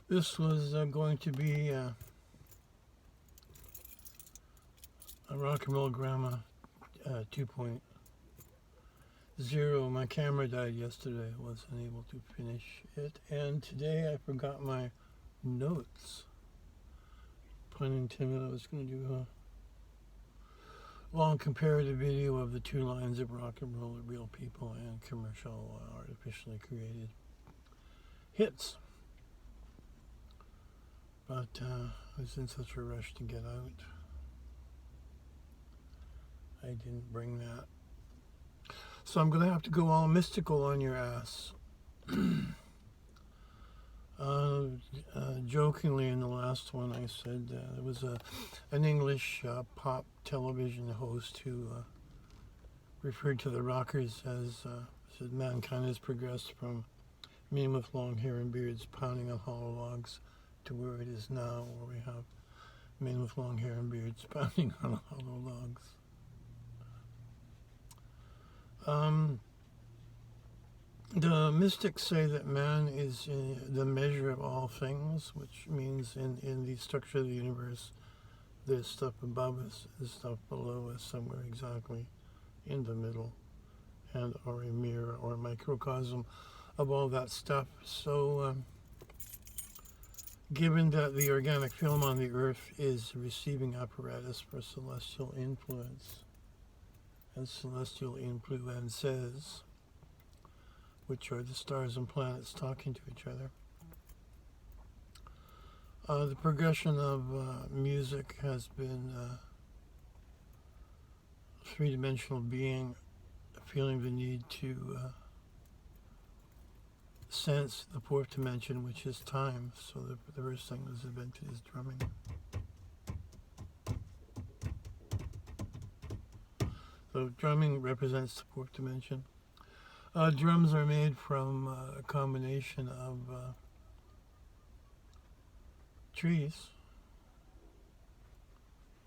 This was going to be a rock and roll grandma 2.0. My camera died yesterday. I wasn't able to finish it. And today I forgot my notes. Pun intended. I was going to do a long comparative video of the two lines of rock and roll, real people and commercial artificially created hits. But I was in such a rush to get out. I didn't bring that. So I'm going to have to go all mystical on your ass. Jokingly in the last one I said there was an English pop television host who referred to the rockers as said mankind has progressed from men with long hair and beards pounding on hollow logs to where it is now, where we have men with long hair and beards pounding on hollow logs. The mystics say that man is the measure of all things, which means in the structure of the universe, there's stuff above us, there's stuff below us, somewhere exactly in the middle, and or a mirror or a microcosm of all that stuff. So, given that the organic film on the earth is a receiving apparatus for celestial influence, and celestial influences, which are the stars and planets talking to each other. The progression of music has been three-dimensional being feeling the need to sense the fourth dimension, which is time. So the first thing that was invented is drumming. So drumming represents the fourth dimension. Drums are made from a combination of trees,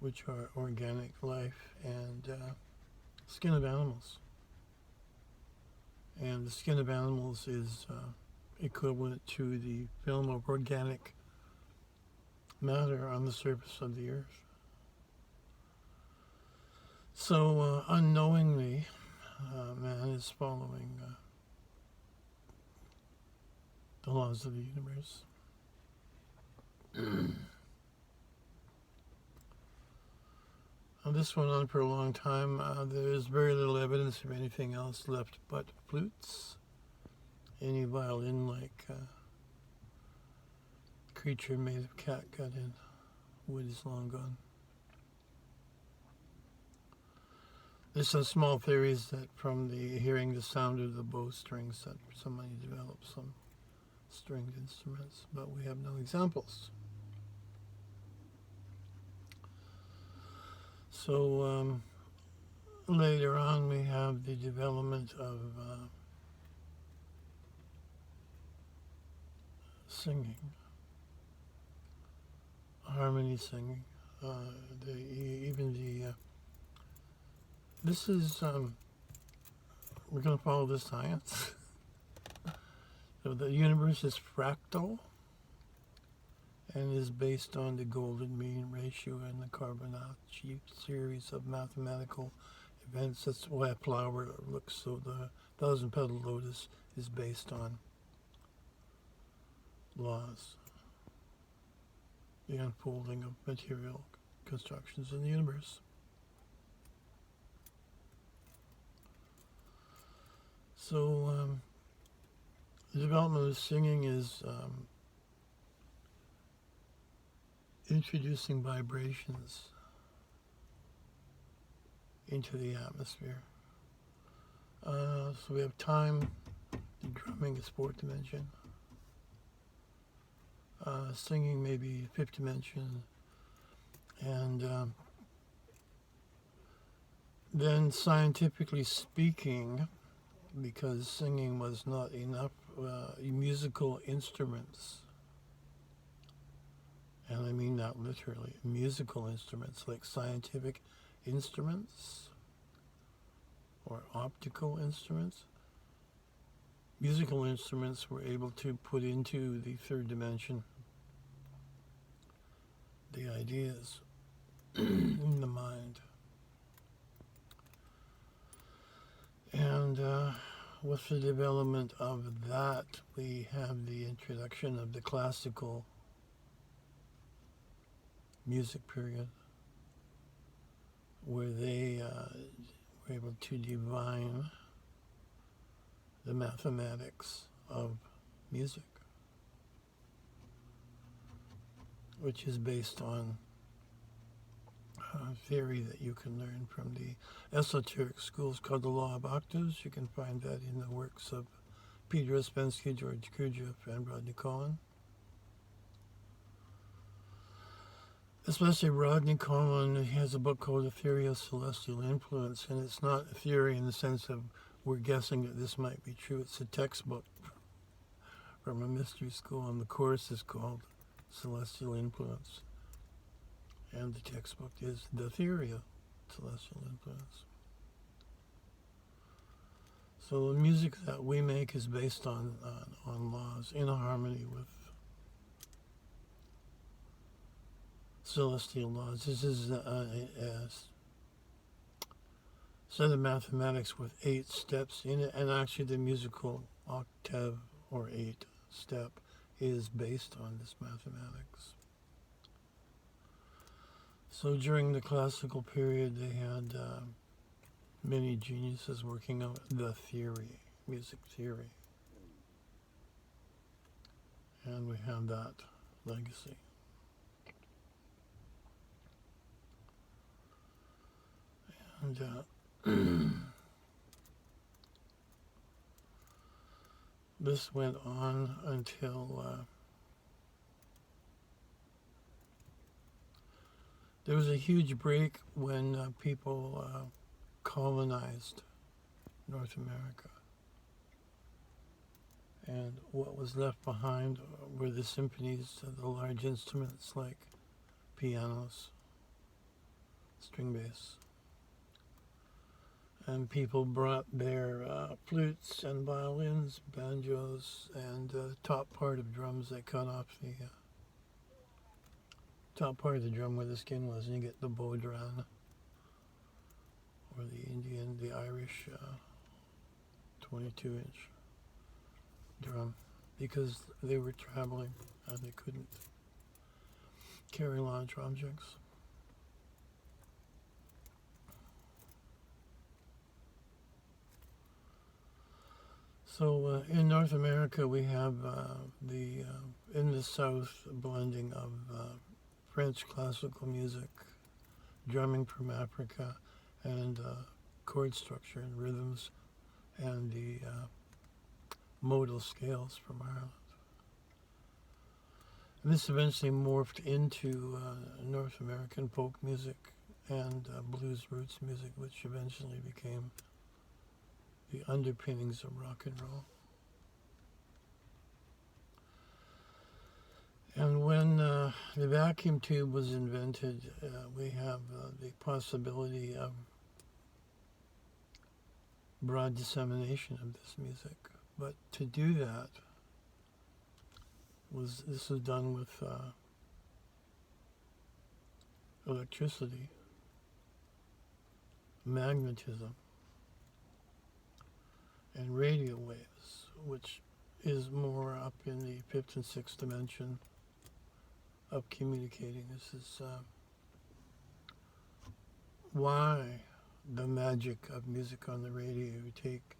which are organic life, and skin of animals. And the skin of animals is equivalent to the film of organic matter on the surface of the earth. So unknowingly, man is following the laws of the universe. This went on for a long time. There's very little evidence of anything else left but flutes. Any violin-like creature made of catgut and wood is long gone. There's some small theories that from the hearing the sound of the bowstrings that somebody developed some stringed instruments, but we have no examples. So later on we have the development of singing, harmony singing. This is, we're going to follow the science. So the universe is fractal and is based on the golden mean ratio and the Fibonacci series of mathematical events. That's why a flower looks so. The thousand-petal lotus is based on laws, the unfolding of material constructions in the universe. So the development of singing is introducing vibrations into the atmosphere. So we have time, the drumming is fourth dimension, singing maybe fifth dimension, and then scientifically speaking, because singing was not enough, musical instruments, and I mean that literally, musical instruments like scientific instruments or optical instruments, musical instruments were able to put into the third dimension the ideas in the mind. And with the development of that, we have the introduction of the classical music period, where they were able to divine the mathematics of music, which is based on theory that you can learn from the esoteric schools called the Law of Octaves. You can find that in the works of Peter Ouspensky, George Gurdjieff, and Rodney Collin. Especially Rodney Collin, he has a book called The Theory of Celestial Influence, and it's not a theory in the sense of we're guessing that this might be true. It's a textbook from a mystery school, and the course is called Celestial Influence. And the textbook is The Theory of Celestial Influence. So the music that we make is based on laws in harmony with celestial laws. This is a set of mathematics with 8 steps in it, and actually the musical octave or 8 step is based on this mathematics. So during the classical period, they had many geniuses working on the theory, music theory. And we have that legacy. And this went on until there was a huge break when people colonized North America. And what was left behind were the symphonies, the large instruments like pianos, string bass. And people brought their flutes and violins, banjos, and top part of drums. They cut off the top part of the drum where the skin was, and you get the bodhran, or the Indian, the Irish 22-inch drum, because they were traveling and they couldn't carry large objects. So in North America, we have in the South, blending of French classical music, drumming from Africa, and chord structure and rhythms, and the modal scales from Ireland. And this eventually morphed into North American folk music and blues roots music, which eventually became the underpinnings of rock and roll. And when the vacuum tube was invented, we have the possibility of broad dissemination of this music. But to do that, this was done with electricity, magnetism, and radio waves, which is more up in the 5th and 6th dimension of communicating. This is why the magic of music on the radio. You take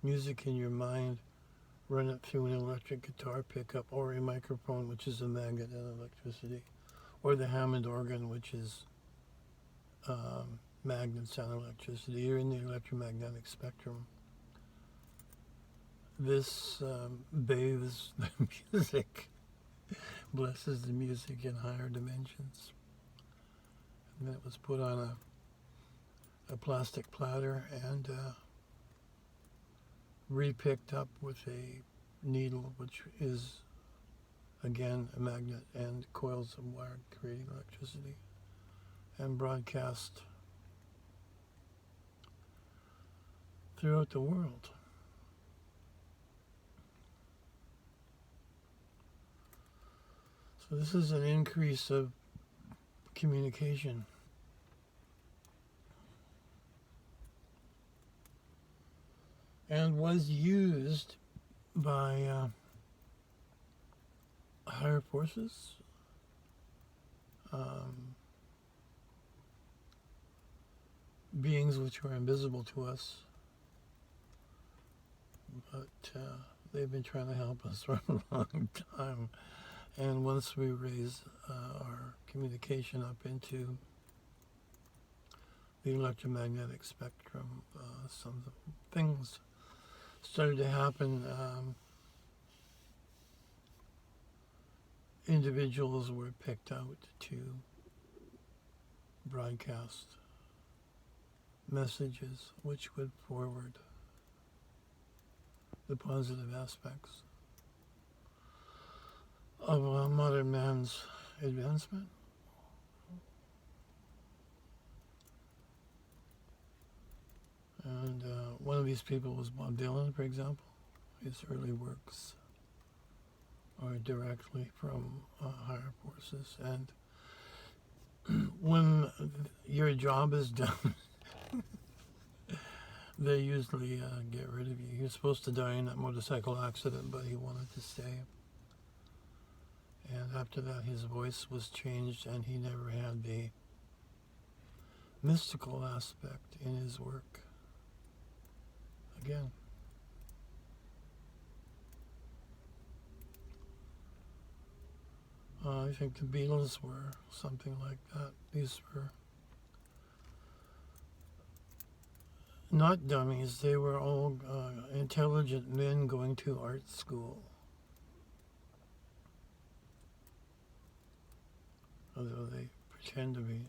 music in your mind, run it through an electric guitar pickup or a microphone, which is a magnet and electricity, or the Hammond organ, which is magnets and electricity. You're in the electromagnetic spectrum. This bathes the music, blesses the music in higher dimensions. And then it was put on a plastic platter and re-picked up with a needle, which is, again, a magnet, and coils of wire creating electricity, and broadcast throughout the world. So this is an increase of communication. And was used by higher forces, beings which were invisible to us, but they've been trying to help us for a long time. And once we raise our communication up into the electromagnetic spectrum, some things started to happen. Individuals were picked out to broadcast messages which would forward the positive aspects of modern man's advancement. And one of these people was Bob Dylan, for example. His early works are directly from higher forces. And when your job is done, they usually get rid of you. He was supposed to die in that motorcycle accident, but he wanted to stay. And after that, his voice was changed, and he never had the mystical aspect in his work again. I think the Beatles were something like that. These were not dummies. They were all intelligent men going to art school. Although they pretend to be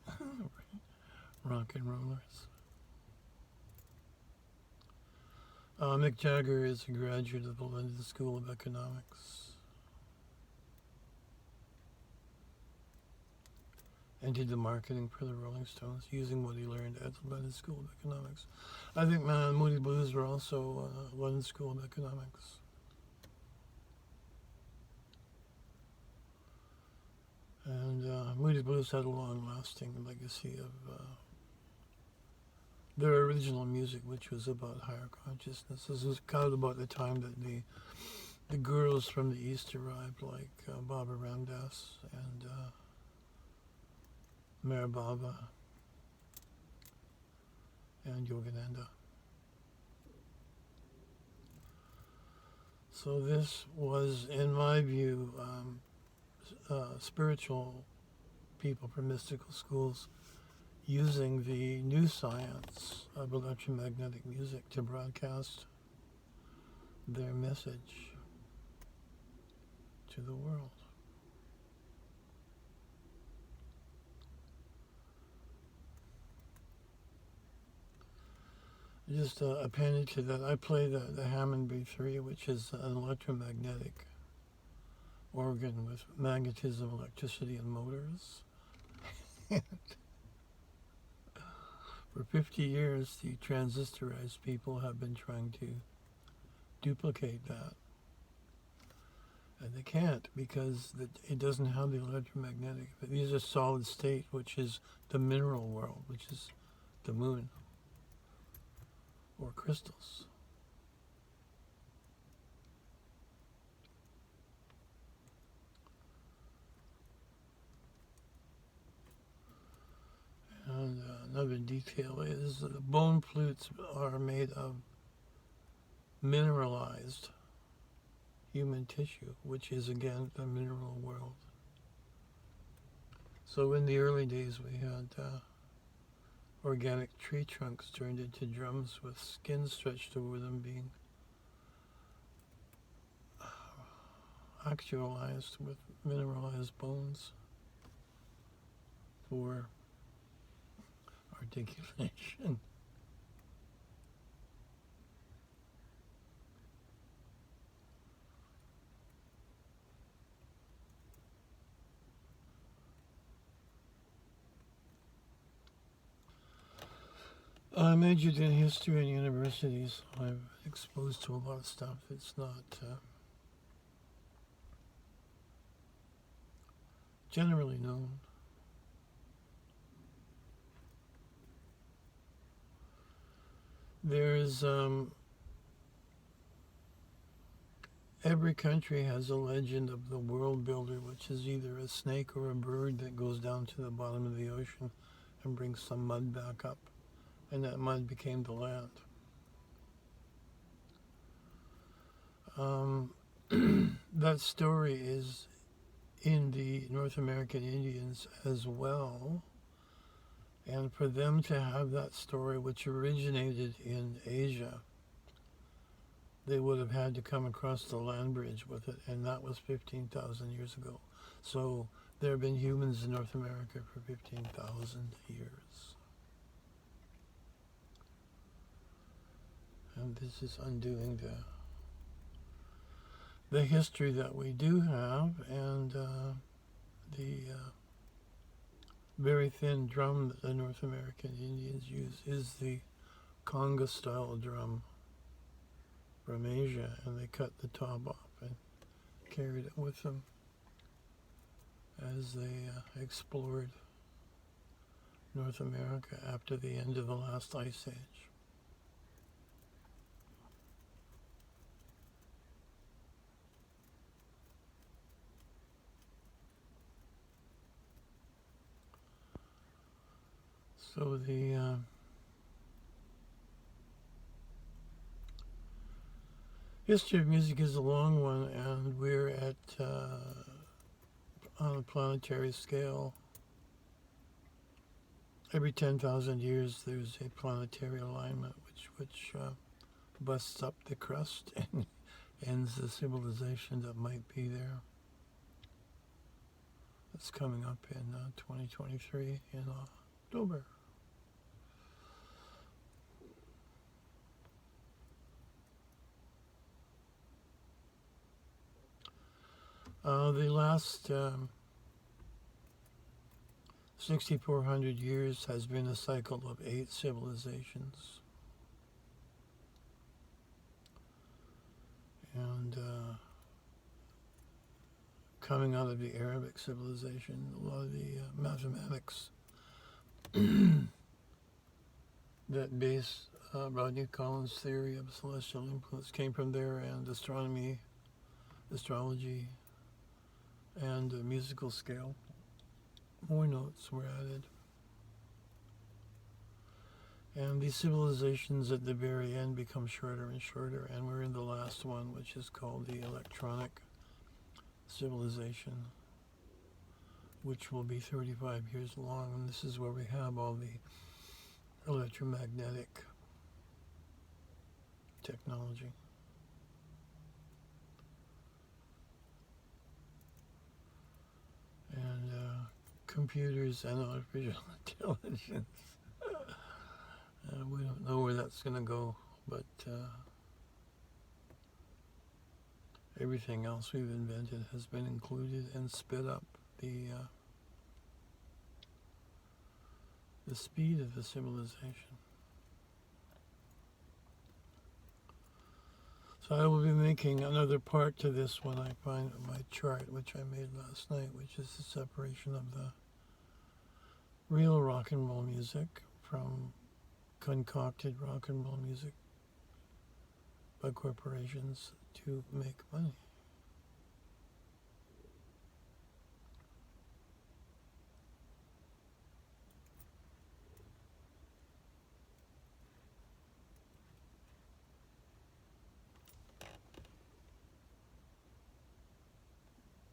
rock and rollers. Mick Jagger is a graduate of the London School of Economics. And did the marketing for the Rolling Stones using what he learned at the London School of Economics. I think Moody Blues were also London School of Economics. And Moody Blues had a long-lasting legacy of their original music, which was about higher consciousness. This was kind of about the time that the gurus from the East arrived, like Baba Ramdas and Meher Baba and Yogananda. So this was, in my view, spiritual people from mystical schools using the new science of electromagnetic music to broadcast their message to the world. Just appended to that, I play the Hammond B3, which is an electromagnetic organ with magnetism, electricity, and motors. For 50 years, the transistorized people have been trying to duplicate that. And they can't, because it doesn't have the electromagnetic. But these are solid state, which is the mineral world, which is the moon, or crystals. And another detail is that the bone flutes are made of mineralized human tissue, which is, again, the mineral world. So in the early days, we had organic tree trunks turned into drums with skin stretched over them, being actualized with mineralized bones for articulation. I majored in history in universities. I'm exposed to a lot of stuff. It's not generally known. There's every country has a legend of the world builder, which is either a snake or a bird that goes down to the bottom of the ocean and brings some mud back up, and that mud became the land. That story is in the North American Indians as well, and for them to have that story, which originated in Asia, they would have had to come across the land bridge with it, and that was 15,000 years ago. So there have been humans in North America for 15,000 years. And this is undoing the history that we do have, and the very thin drum that the North American Indians use is the conga-style drum from Asia, and they cut the top off and carried it with them as they explored North America after the end of the last ice age. So the history of music is a long one, and we're at on a planetary scale. Every 10,000 years, there's a planetary alignment which busts up the crust and ends the civilization that might be there. It's coming up in 2023 in October. The last 6,400 years has been a cycle of 8 civilizations. And coming out of the Arabic civilization, a lot of the mathematics that base Rodney Collins' theory of celestial influence came from there, and astronomy, astrology, and the musical scale. More notes were added. And these civilizations at the very end become shorter and shorter, and we're in the last one, which is called the electronic civilization, which will be 35 years long, and this is where we have all the electromagnetic technology. And computers and artificial intelligence. We don't know where that's going to go, but everything else we've invented has been included and sped up the speed of the civilization. So I will be making another part to this when I find my chart, which I made last night, which is the separation of the real rock and roll music from concocted rock and roll music by corporations to make money.